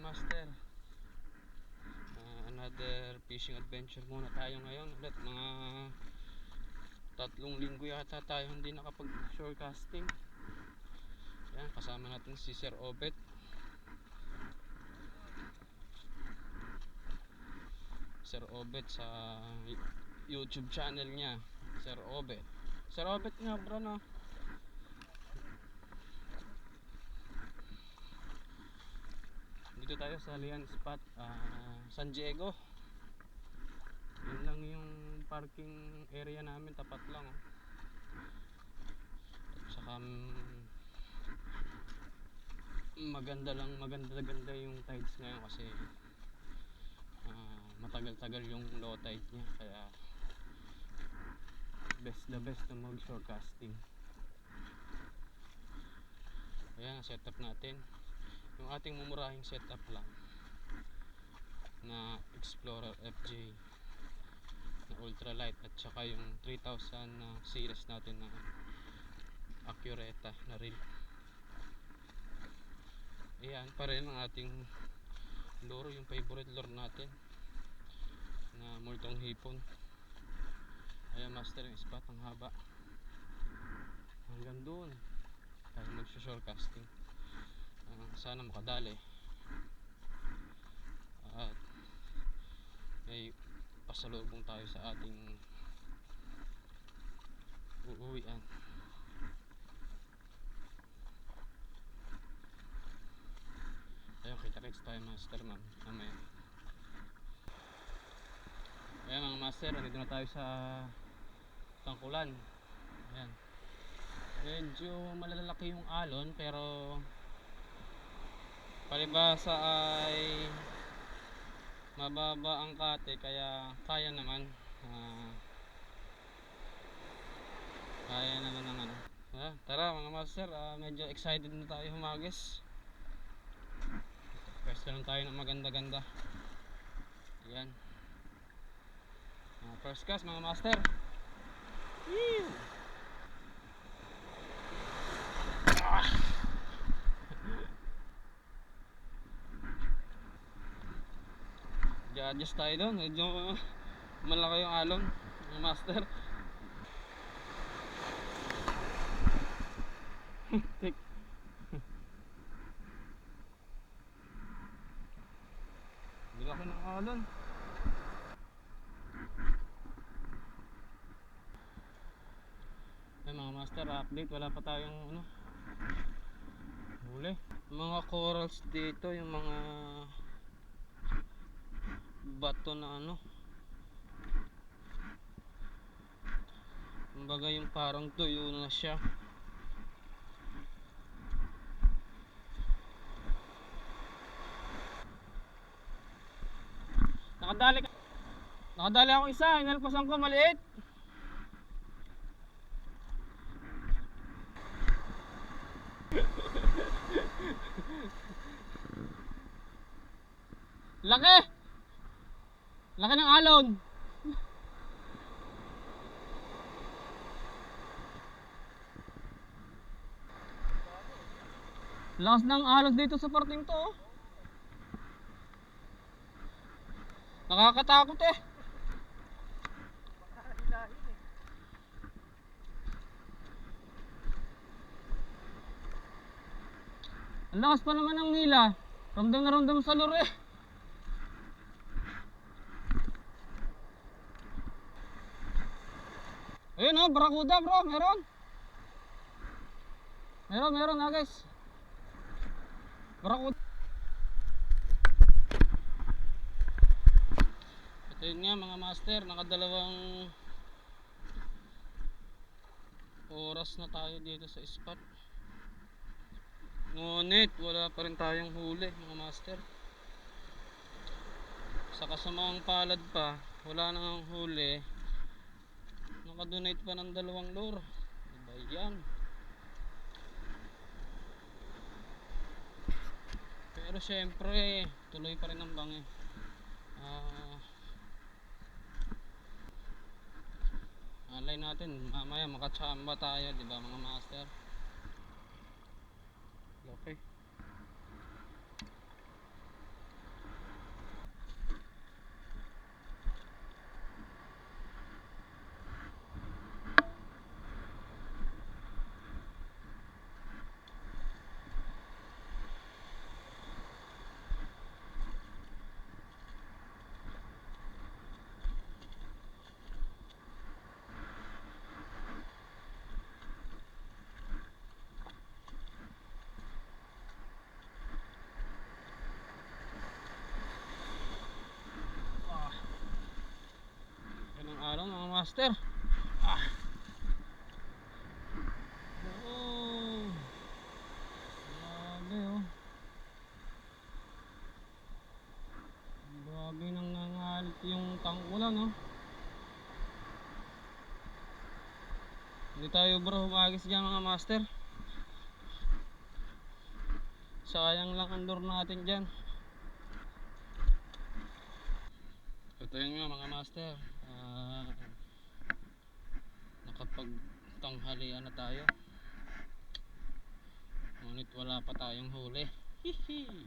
master. Another fishing adventure muna tayo ngayon ulit. Mga 3 linggo yata tayo hindi nakapag shorecasting. Yan, kasama natin si Sir Obet. Sir Obet sa YouTube channel niya, Sir Obet. Sir Obet nga bro, no? Dito tayo sa Lian Spot, San Diego. Yun lang yung parking area namin, tapat lang, oh. At saka maganda yung tides ngayon kasi matagal-tagal yung low tide niya, kaya the best na mag shorecasting. Ayan ang setup natin, yung ating mumurahing setup lang na Explorer FJ na ultralight, at saka yung 3000 na series natin na Accurata na reel. Ayan pa rin ang ating lure, yung favorite lure natin na multong hipon. Ayan master, yung spot ang haba hanggang doon tayo mag-shorecasting. Sana makadali at may pasalubong tayo sa ating uuwian. Ayun, kita-kits tayo master mamaya. Ayan mga master, nandito na tayo sa Tangkulan. Ayan, medyo malalaki yung alon pero palibasa ay mababa ang kate, kaya kaya naman ng ano. Tara mga master, medyo excited na tayo humagis. Pwesto lang tayo ng maganda-ganda. Ayan, first cast mga master. Woo! adjust tayo doon, medyo malaki yung alon mga master. Laki ng alon. Ay mga master, update, wala pa tayong huli. Mga corals dito, yung mga bato na kumbaga yung parang tuyo na siya. Nakadali ako isa, inalpasan ko maliit. Laki ng alon. Lakas ng alon dito sa parting to, oh. Nakakatakot eh. Ang lakas pa naman ng hila. Ramdam na ramdam sa lure. Ayun oh, barakuda bro, meron guys. Barakuda. Ito yun nga mga master, nakadalawang oras na tayo dito sa spot. Ngunit wala pa rin tayong huli mga master. Sa kasamang palad pa, wala nang huli. Nakadonate pa ng 2 lure. Diba yan? Pero syempre tuloy pa rin ang bangi. Alay natin mamaya makachamba tayo, diba mga master? Okay. master. Ah. Oh. Grabe oh. Grabe nang nangalit yung tangkulan oh. Hindi tayo bro humagis dyan mga master. Sayang lang ang lure natin dyan. Ito yun nga mga master, nakapagtanghalian na tayo, ngunit wala pa tayong huli. Hihi.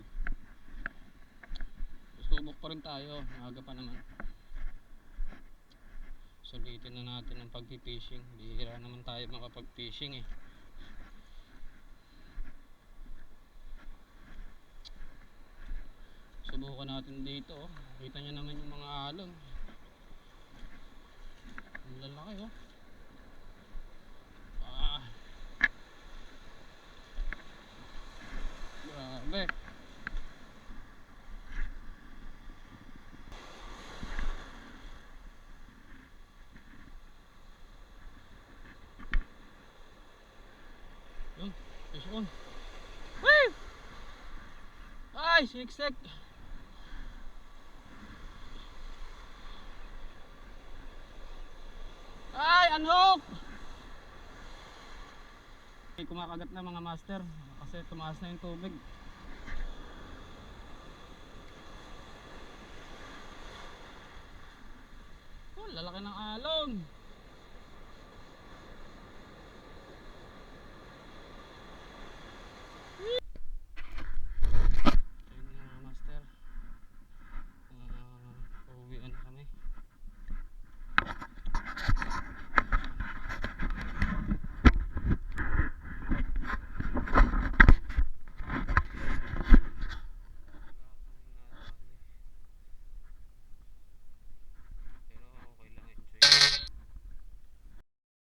Subok pa rin tayo, maaga pa naman. Sulitin na natin ang pag-fishing. Bihira naman tayo makapag-fishing eh. Subukan natin dito oh. Kita nyo naman yung mga alon. Ang lalaki oh. Ah. Grabe. Yun, fish on. Woo! Ay, siksik. Ay, unhook! Okay, kumakagat na mga master kasi tumaas na yung tubig. Oh, lalaki ng alon.